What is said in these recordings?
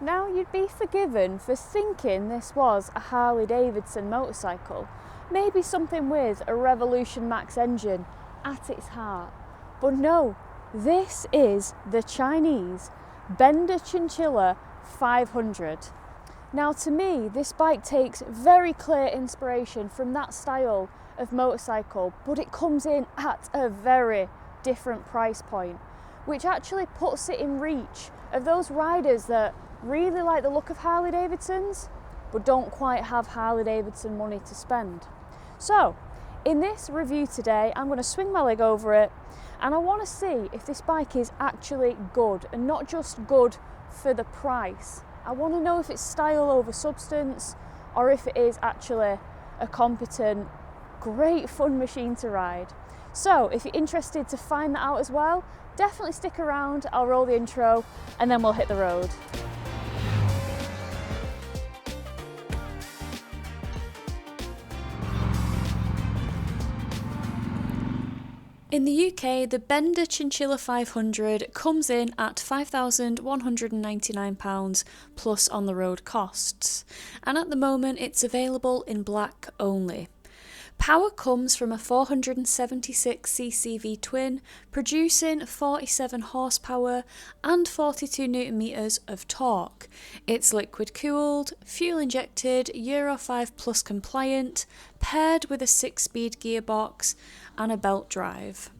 Now, you'd be forgiven for thinking this was a Harley Davidson motorcycle, maybe something with a Revolution Max engine at its heart. But no, this is the Chinese Benda Chinchilla 500. Now, to me, this bike takes very clear inspiration from that style of motorcycle, but it comes in at a very different price point, which actually puts it in reach of those riders that really like the look of Harley Davidsons, but don't quite have Harley Davidson money to spend. So, in this review today, I'm going to swing my leg over it, and I want to see if this bike is actually good, and not just good for the price. I want to know if it's style over substance, or if it is actually a competent, great fun machine to ride. So if you're interested to find that out as well, definitely stick around. I'll roll the intro and then we'll hit the road. In the UK, the Benda Chinchilla 500 comes in at £5,199 plus on the road costs, and at the moment it's available in black only. Power comes from a 476cc V-twin, producing 47 horsepower and 42 Nm of torque. It's liquid cooled, fuel injected, Euro 5 Plus compliant, paired with a 6-speed gearbox and a belt drive.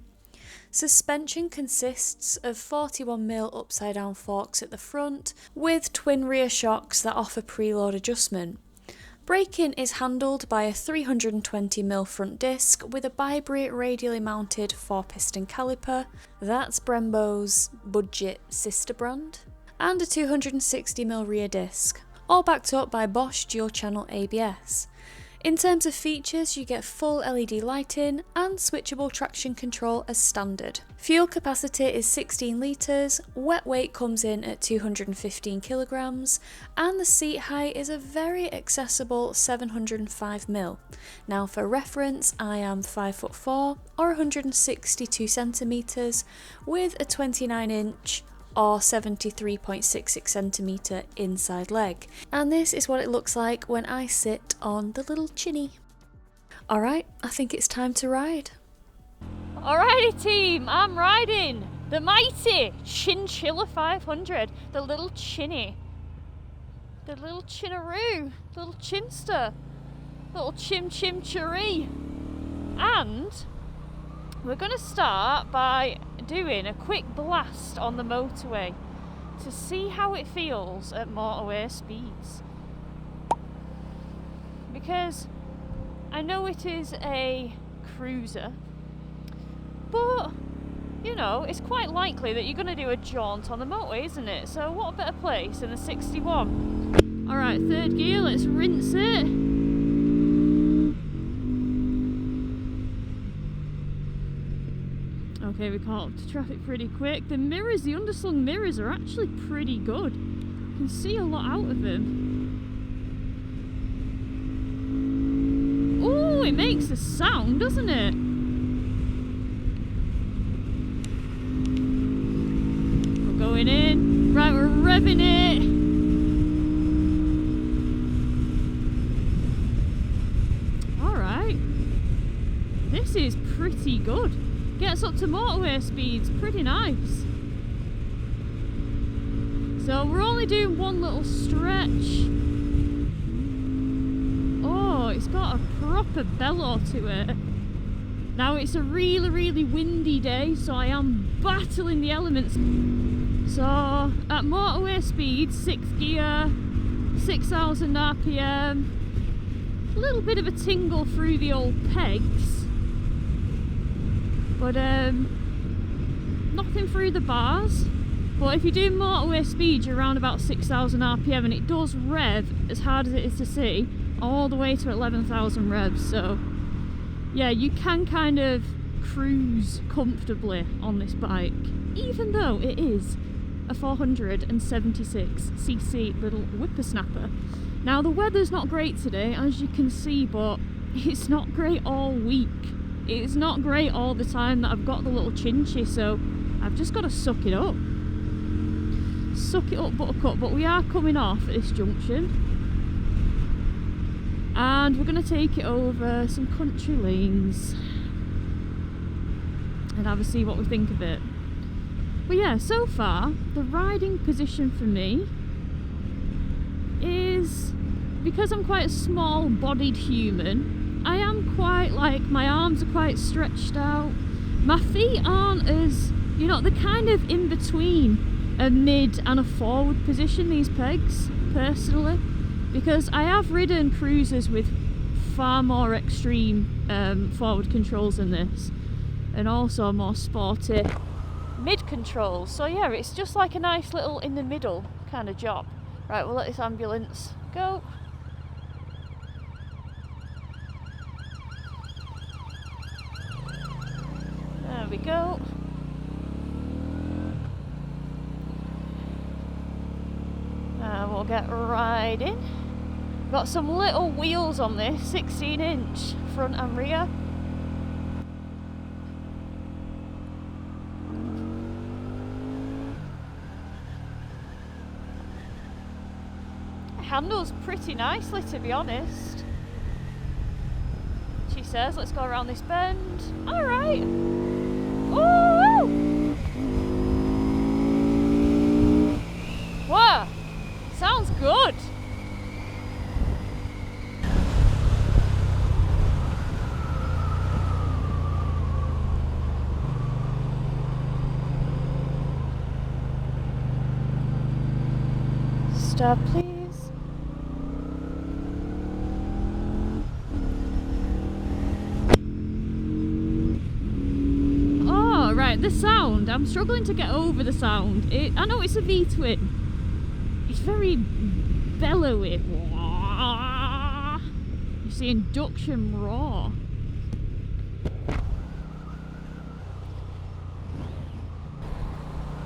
Suspension consists of 41mm upside down forks at the front with twin rear shocks that offer preload adjustment. Braking is handled by a 320mm front disc with a Bybri radially mounted 4-piston caliper, that's Brembo's budget sister brand, and a 260mm rear disc, all backed up by Bosch dual channel ABS. In terms of features, you get full LED lighting and switchable traction control as standard. Fuel capacity is 16 litres, wet weight comes in at 215 kilograms, and the seat height is a very accessible 705mm. Now for reference, I am 5'4" or 162 centimetres with a 29-inch or 73.66cm inside leg. And this is what it looks like when I sit on the little chinny. Alright, I think it's time to ride. Alrighty team, I'm riding the mighty Chinchilla 500, the little chinny. The little chinaroo, the little chinster, little chim-chim-cheree. And we're going to start by doing a quick blast on the motorway to see how it feels at motorway speeds. Because I know it is a cruiser, but you know, it's quite likely that you're going to do a jaunt on the motorway, isn't it? So what better place than the 61? Alright, third gear, let's rinse it. Okay, we caught up to traffic pretty quick. The mirrors, the underslung mirrors are actually pretty good. You can see a lot out of them. Oh, it makes a sound, doesn't it? We're going in. Right, we're revving it. Alright. This is pretty good. Gets up to motorway speeds, pretty nice. So we're only doing one little stretch. Oh, it's got a proper bellow to it. Now it's a really, really windy day, so I am battling the elements. So at motorway speed, 6th gear, 6,000 RPM, a little bit of a tingle through the old pegs. But nothing through the bars. But if you do motorway speed, you're around about 6,000 RPM, and it does rev as hard as it is to see, all the way to 11,000 revs. So yeah, you can kind of cruise comfortably on this bike, even though it is a 476cc little whippersnapper. Now the weather's not great today, as you can see, but it's not great all week. It's not great all the time that I've got the little chinchy, so I've just got to suck it up. Suck it up, buttercup, but we are coming off at this junction and we're going to take it over some country lanes and have a see what we think of it. But yeah, so far the riding position for me is, because I'm quite a small bodied human, I am quite like, my arms are quite stretched out, my feet aren't as, you know, they're kind of in between a mid and a forward position, these pegs, personally, because I have ridden cruisers with far more extreme forward controls than this, and also more sporty mid controls. So yeah, it's just like a nice little in the middle kind of job. Right, we'll let this ambulance go. There we go. We'll get right in. Got some little wheels on this, 16-inch front and rear. It handles pretty nicely, to be honest. She says, let's go around this bend. Alright. Ooh! Wow! Sounds good. Stop, please. Oh, right, the sound. I'm struggling to get over the sound. I know it's a V-twin. It's very bellowy. You see induction raw.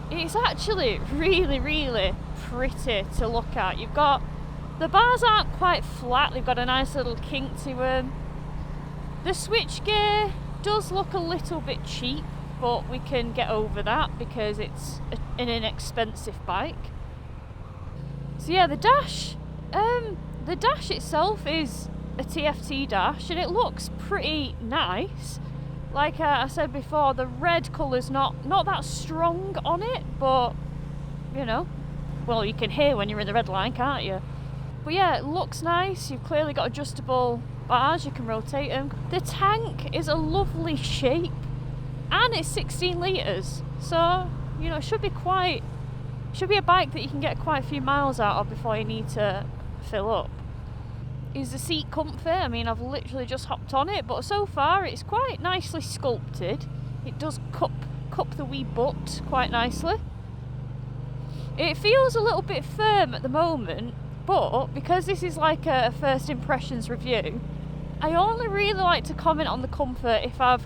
It's actually really, really pretty to look at. You've got, the bars aren't quite flat, they've got a nice little kink to them. The switchgear does look a little bit cheap, but we can get over that because it's an inexpensive bike. So yeah, the dash itself is a TFT dash and it looks pretty nice. Like I said before, the red colour's not that strong on it, but you know, well, you can hear when you're in the red line, can't you? But yeah, it looks nice. You've clearly got adjustable bars, you can rotate them. The tank is a lovely shape and it's 16 litres, so you know, it should be a bike that you can get quite a few miles out of before you need to fill up. Is the seat comfy? I mean, I've literally just hopped on it, but so far it's quite nicely sculpted. It does cup the wee butt quite nicely. It feels a little bit firm at the moment, but because this is like a first impressions review, I only really like to comment on the comfort if I've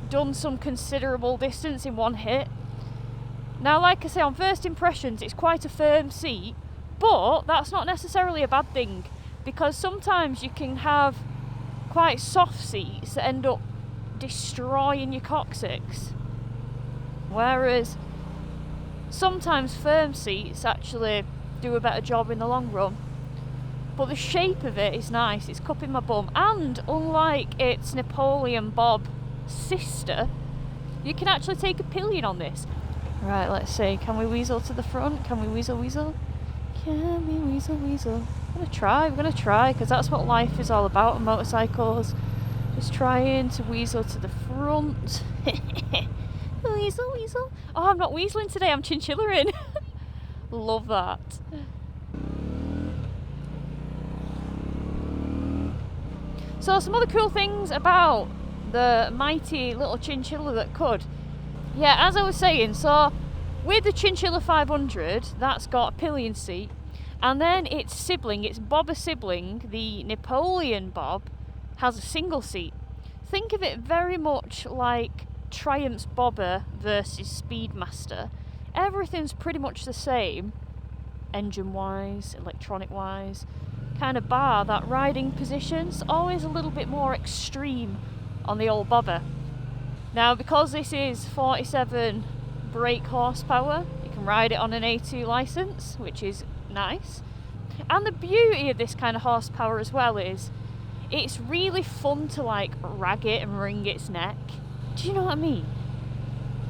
done some considerable distance in one hit. Now, like I say, on first impressions, it's quite a firm seat, but that's not necessarily a bad thing, because sometimes you can have quite soft seats that end up destroying your coccyx, whereas sometimes firm seats actually do a better job in the long run. But the shape of it is nice, it's cupping my bum, and unlike its Napoleon Bob sister, you can actually take a pillion on this. Right, let's see, can we weasel to the front? Can we weasel? Can we weasel? We're gonna try, because that's what life is all about on motorcycles. Just trying to weasel to the front. Weasel. Oh, I'm not weaseling today, I'm chinchillaing. Love that. So some other cool things about the mighty little Chinchilla that could. Yeah, as I was saying, so with the Chinchilla 500, that's got a pillion seat, and then its sibling, its bobber sibling, the Napoleon Bob, has a single seat. Think of it very much like Triumph's bobber versus Speedmaster. Everything's pretty much the same, engine-wise, electronic-wise, kind of bar that riding position's always a little bit more extreme on the old bobber. Now, because this is 47 brake horsepower, you can can ride it on an A2 licence, which is nice. And the beauty of this kind of horsepower as well is it's really fun to like rag it and wring its neck. Do you know what I mean?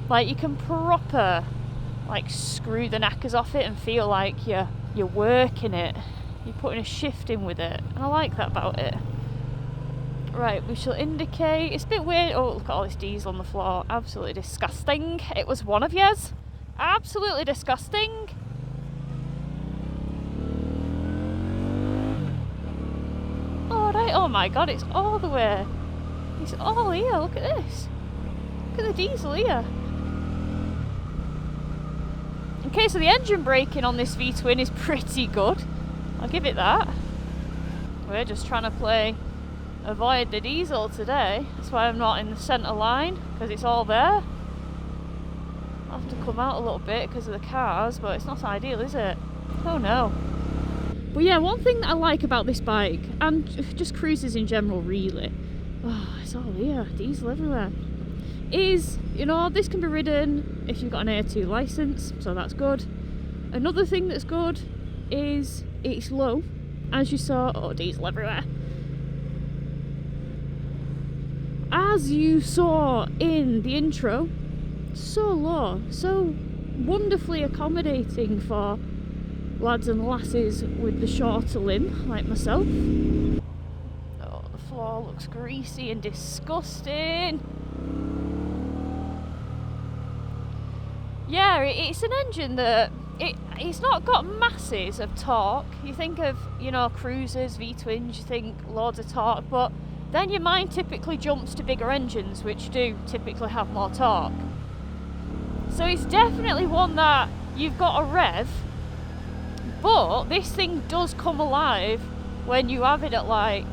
Like you can proper like screw the knackers off it and feel like you're working it. You're putting a shift in with it. And I like that about it. Right, we shall indicate. It's a bit weird. Oh, look at all this diesel on the floor. Absolutely disgusting. It was one of yours. Absolutely disgusting. Alright, oh my god, it's all the way. It's all here, look at this. Look at the diesel here. Okay, so the engine braking on this V-twin is pretty good. I'll give it that. We're just trying to avoid the diesel today. That's why I'm not in the centre line, because it's all there. I'll have to come out a little bit because of the cars, but it's not ideal, is it? Oh no. But yeah, one thing that I like about this bike, and just cruisers in general really, oh, it's all here, diesel everywhere, is, you know, this can be ridden if you've got an A2 licence, so that's good. Another thing that's good is it's low, as you saw. Oh, diesel everywhere. As you saw in the intro, so low, so wonderfully accommodating for lads and lasses with the shorter limb, like myself. Oh, the floor looks greasy and disgusting. Yeah, it's an engine that it's not got masses of torque. You think of, you know, cruisers, V-twins, you think loads of torque, but then your mind typically jumps to bigger engines, which do typically have more torque. So it's definitely one that you've got to rev, but this thing does come alive when you have it at like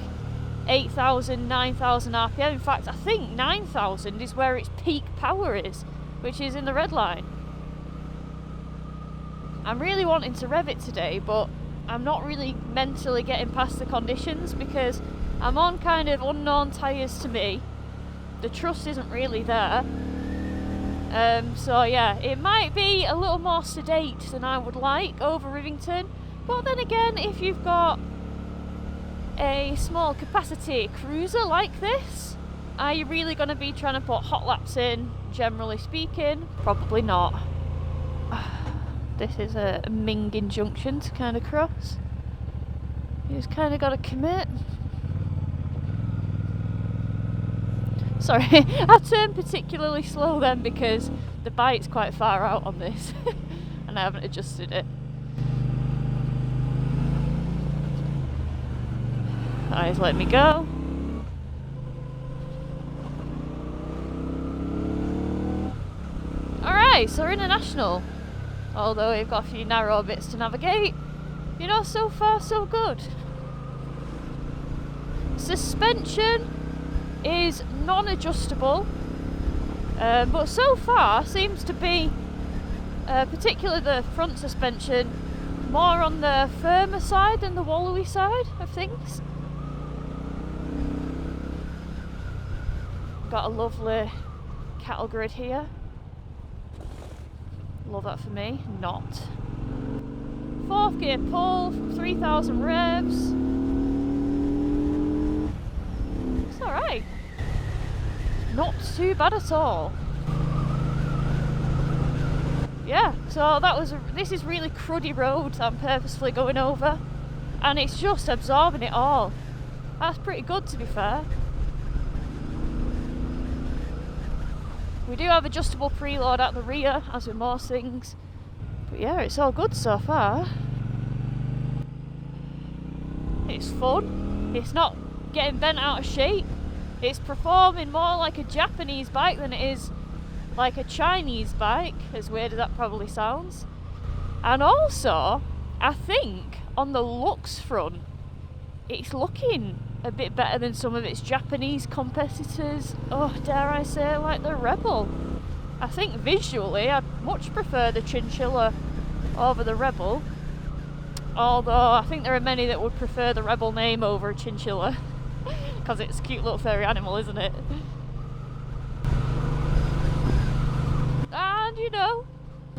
8,000, 9,000 RPM. In fact, I think 9,000 is where its peak power is, which is in the red line. I'm really wanting to rev it today, but I'm not really mentally getting past the conditions because I'm on kind of unknown tyres to me. The trust isn't really there. So yeah, it might be a little more sedate than I would like over Rivington. But then again, if you've got a small capacity cruiser like this, are you really going to be trying to put hot laps in, generally speaking? Probably not. This is a minging junction to kind of cross. You just kind of got to commit. Sorry, I turned particularly slow then because the bike's quite far out on this and I haven't adjusted it. Alright, let me go. Alright, so we're in a national. Although we've got a few narrow bits to navigate. You know, so far so good. Suspension is non-adjustable, but so far seems to be, particularly the front suspension, more on the firmer side than the wallowy side of things. Got a lovely cattle grid here. Love that for me. Not. 4th gear pull from 3,000 revs. It's alright. Not too bad at all. Yeah, so this is really cruddy road that I'm purposefully going over. And it's just absorbing it all. That's pretty good, to be fair. We do have adjustable preload at the rear, as with most things. But yeah, it's all good so far. It's fun. It's not getting bent out of shape. It's performing more like a Japanese bike than it is like a Chinese bike, as weird as that probably sounds. And also, I think on the looks front, it's looking a bit better than some of its Japanese competitors. Oh, dare I say, like the Rebel. I think visually I'd much prefer the Chinchilla over the Rebel, although I think there are many that would prefer the Rebel name over a Chinchilla because it's a cute little furry animal, isn't it? And you know,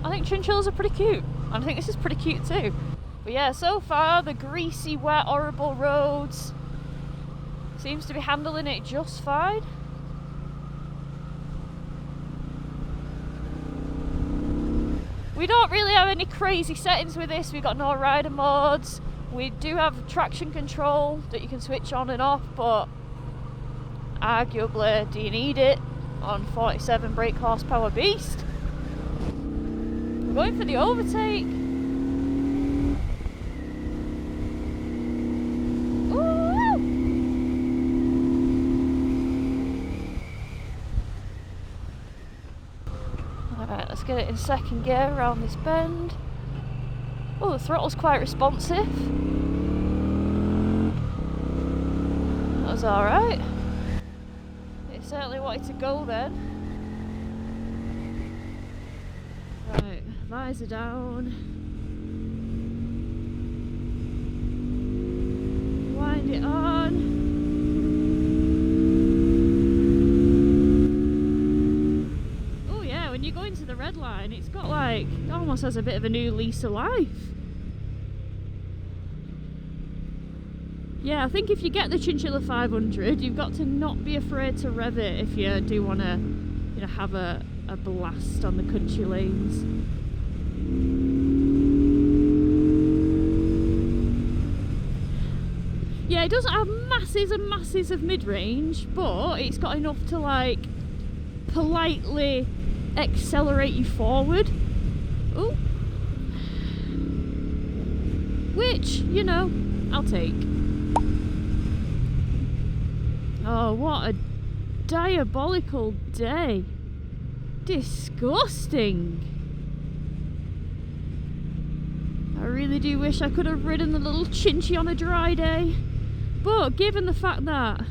I think chinchillas are pretty cute. And I think this is pretty cute too. But yeah, so far the greasy, wet, horrible roads seems to be handling it just fine. We don't really have any crazy settings with this. We've got no rider modes. We do have traction control that you can switch on and off, but arguably, do you need it on 47 brake horsepower beast? We're going for the overtake. Alright, let's get it in second gear around this bend. Oh, the throttle's quite responsive. That was alright. It certainly wanted to go then. Right, visor down. Wind it on. When you go into the red line, it's got like, it almost has a bit of a new lease of life. Yeah, I think if you get the Chinchilla 500, you've got to not be afraid to rev it if you do want to, you know, have a blast on the country lanes. Yeah, it doesn't have masses and masses of mid-range, but it's got enough to like politely accelerate you forward. Ooh. Which, you know, I'll take. Oh, what a diabolical day. Disgusting. I really do wish I could have ridden the little Chinchy on a dry day. But given the fact that...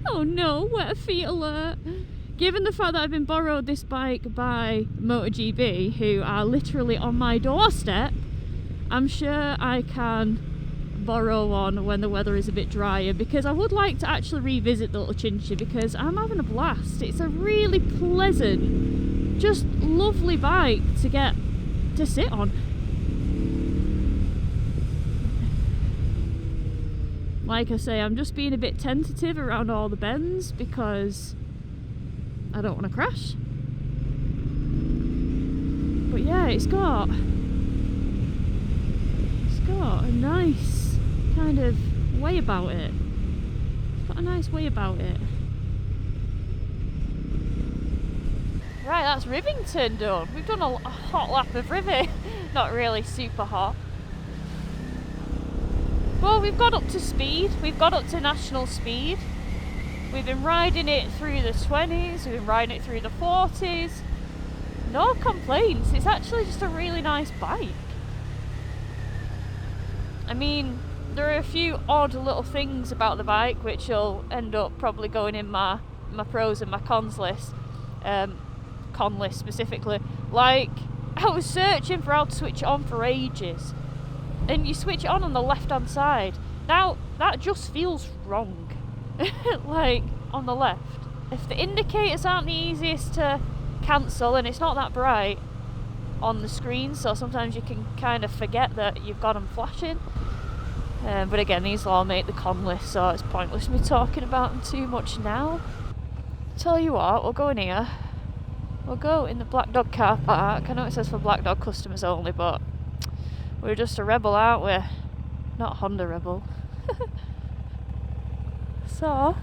Oh no, wet feet alert. Given the fact that I've been borrowed this bike by MotoGB, who are literally on my doorstep, I'm sure I can borrow one when the weather is a bit drier, because I would like to actually revisit the little Chinchilla because I'm having a blast. It's a really pleasant, just lovely bike to get to sit on. Like I say, I'm just being a bit tentative around all the bends because I don't want to crash. But yeah, it's got a nice kind of way about it. It's got a nice way about it. Right, that's Rivington done. We've done a hot lap of Rivi. Not really super hot. Well, we've got up to speed. We've got up to national speed. We've been riding it through the 20s. We've been riding it through the 40s. No complaints. It's actually just a really nice bike. I mean, there are a few odd little things about the bike which will end up probably going in my pros and my cons list. Con list specifically. Like, I was searching for how to switch it on for ages. And you switch it on the left hand side. Now, that just feels wrong. Like, on the left. If the indicators aren't the easiest to cancel and it's not that bright on the screen, so sometimes you can kind of forget that you've got them flashing. But again, these will all make the con list, so it's pointless me talking about them too much now. Tell you what, we'll go in here. We'll go in the Black Dog car park. I know it says for Black Dog customers only, but we're just a rebel, aren't we? Not a Honda rebel. So,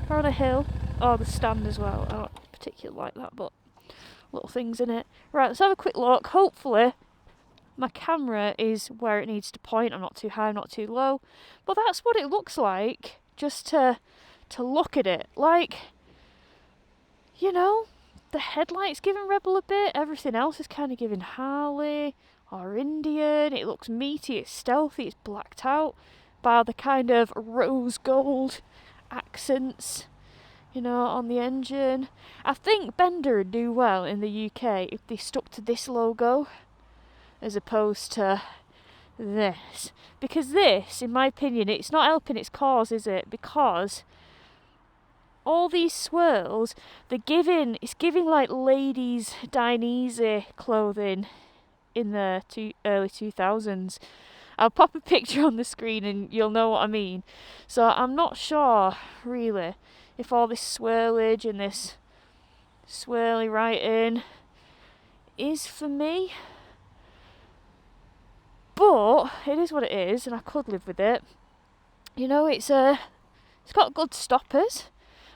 we're on a hill. Oh, the stand as well. I don't particularly like that, but little things in it. Right, let's have a quick look. Hopefully, my camera is where it needs to point. I'm not too high, I'm not too low. But that's what it looks like, just to look at it. Like, you know, the headlights giving Rebel a bit. Everything else is kind of giving Harley or Indian. It looks meaty, it's stealthy, it's blacked out by the kind of rose gold accents, you know, on the engine. I think Benda would do well in the UK if they stuck to this logo as opposed to this. Because this, in my opinion, it's not helping its cause, is it? Because all these swirls, it's giving like ladies' Dainese clothing in the early 2000s. I'll pop a picture on the screen and you'll know what I mean. So I'm not sure, really, if all this swirlage and this swirly writing is for me. But it is what it is, and I could live with it. You know, it's got good stoppers.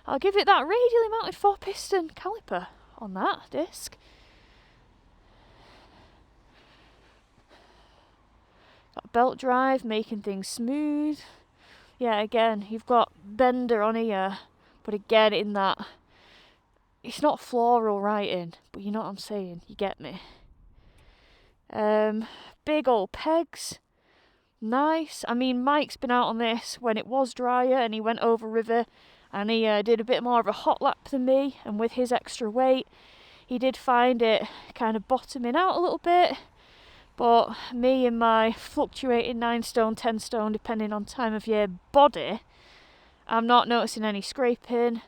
I'll give it that radially mounted 4-piston caliper on that disc. Got belt drive, making things smooth. Yeah, again, you've got Benda on here, but again in that, it's not floral writing, but you know what I'm saying, you get me. Big old pegs, nice. I mean, Mike's been out on this when it was drier and he went over river and he did a bit more of a hot lap than me, and with his extra weight he did find it kind of bottoming out a little bit. But me and my fluctuating 9 stone, 10 stone, depending on time of year body, I'm not noticing any scraping.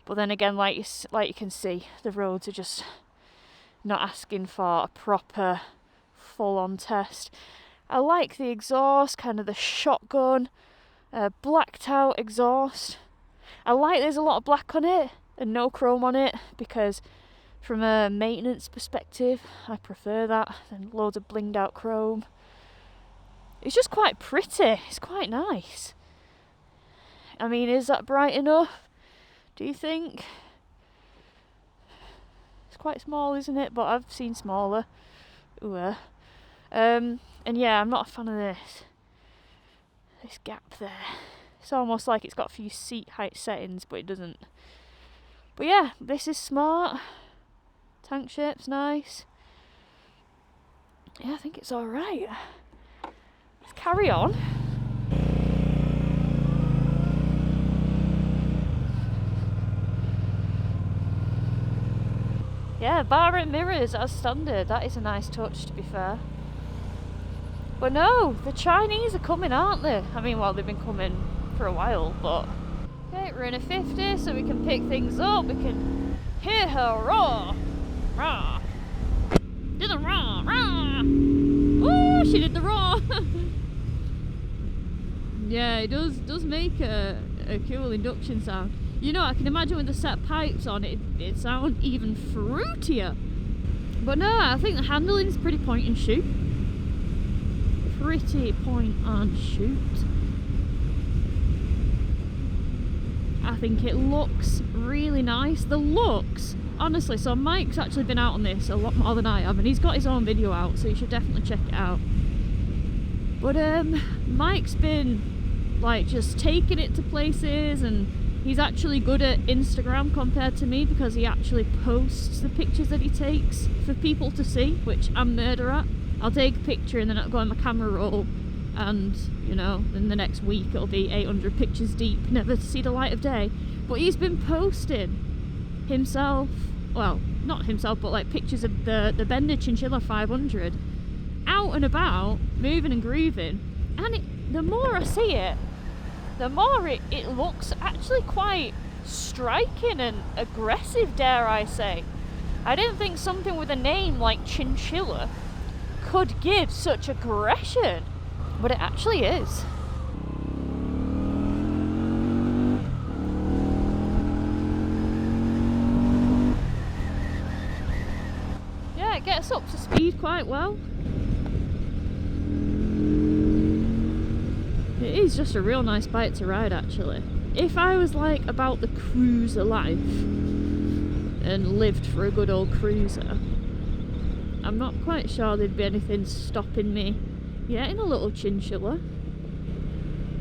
But then again, like you can see, the roads are just not asking for a proper full-on test. I like the exhaust, kind of the shotgun, blacked out exhaust. I like there's a lot of black on it and no chrome on it, because from a maintenance perspective, I prefer that than loads of blinged out chrome. It's just quite pretty. It's quite nice. I mean, is that bright enough? Do you think? It's quite small, isn't it? But I've seen smaller. Ooh. And yeah, I'm not a fan of this gap there. It's almost like it's got a few seat height settings, but it doesn't. But yeah, this is smart. Tank shape's nice. Yeah, I think it's alright. Let's carry on. Yeah, bar and mirrors as standard. That is a nice touch, to be fair. But no, the Chinese are coming, aren't they? I mean, well, they've been coming for a while, but... Okay, we're in a 50, so we can pick things up. We can hear her roar. Rah! Did the roar! Rah! Ooh, she did the roar! Yeah, it does make a cool induction sound. You know, I can imagine with the set pipes on it sounds even fruitier. But no, I think the handling is pretty point and shoot. Pretty point and shoot. I think it looks really nice. The looks, honestly, so Mike's actually been out on this a lot more than I have, and he's got his own video out, so you should definitely check it out. But Mike's been like just taking it to places, and he's actually good at Instagram compared to me, because he actually posts the pictures that he takes for people to see, which I'm murder at. I'll take a picture and then I'll go on my camera roll, and you know, then the next week it'll be 800 pictures deep, never to see the light of day. But he's been posting himself, well, not himself, but like pictures of the Benda Chinchilla 500 out and about, moving and grooving, and the more I see it, the more it looks actually quite striking and aggressive, dare I say. I didn't think something with a name like Chinchilla could give such aggression, but it actually is. Yeah, it gets up to speed quite well. It is just a real nice bike to ride, actually. If I was like about the cruiser life and lived for a good old cruiser, I'm not quite sure there'd be anything stopping me getting a little Chinchilla.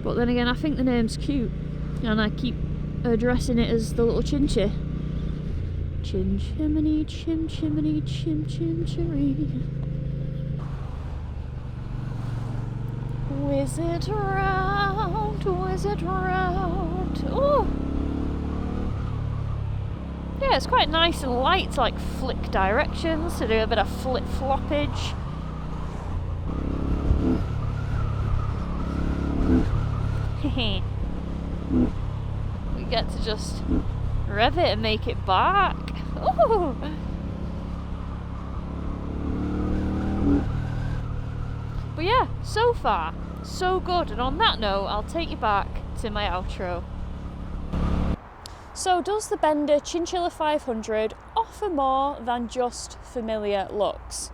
But then again, I think the name's cute, and I keep addressing it as the little Chinchy. Chin chimney, chim chimney, chim chim chiree. Whiz it round, whiz it round. Ooh! Yeah, it's quite nice and light to like flick directions, to do a bit of flip floppage. We get to just rev it and make it bark. Ooh. But yeah, so far, so good. And on that note, I'll take you back to my outro. So does the Benda Chinchilla 500 offer more than just familiar looks?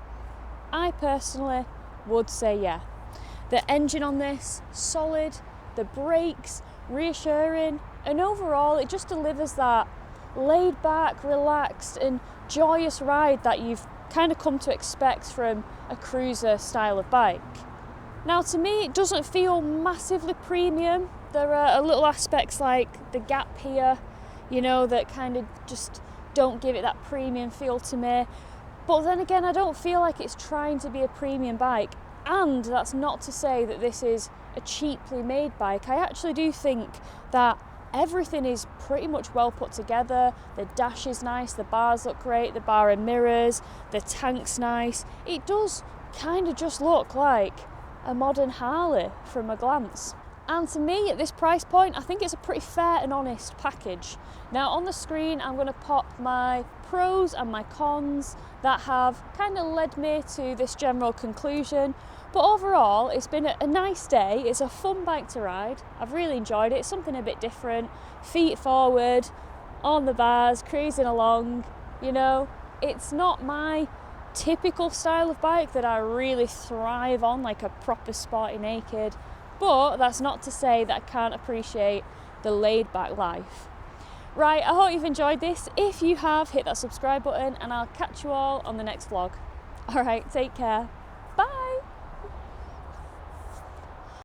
I personally would say yeah. The engine on this, solid, the brakes, reassuring, and overall it just delivers that laid back, relaxed and joyous ride that you've kind of come to expect from a cruiser style of bike. Now to me it doesn't feel massively premium. There are little aspects like the gap here, you know, that kind of just don't give it that premium feel to me. But then again, I don't feel like it's trying to be a premium bike. And that's not to say that this is a cheaply made bike. I actually do think that everything is pretty much well put together. The dash is nice, the bars look great, the bar and mirrors, the tank's nice. It does kind of just look like a modern Harley from a glance. And to me, at this price point, I think it's a pretty fair and honest package. Now on the screen, I'm going to pop my pros and my cons that have kind of led me to this general conclusion. But overall, it's been a nice day. It's a fun bike to ride. I've really enjoyed it. It's something a bit different. Feet forward, on the bars, cruising along. You know, it's not my typical style of bike that I really thrive on, like a proper sporty naked. But that's not to say that I can't appreciate the laid back life. Right, I hope you've enjoyed this. If you have, hit that subscribe button and I'll catch you all on the next vlog. Alright, take care.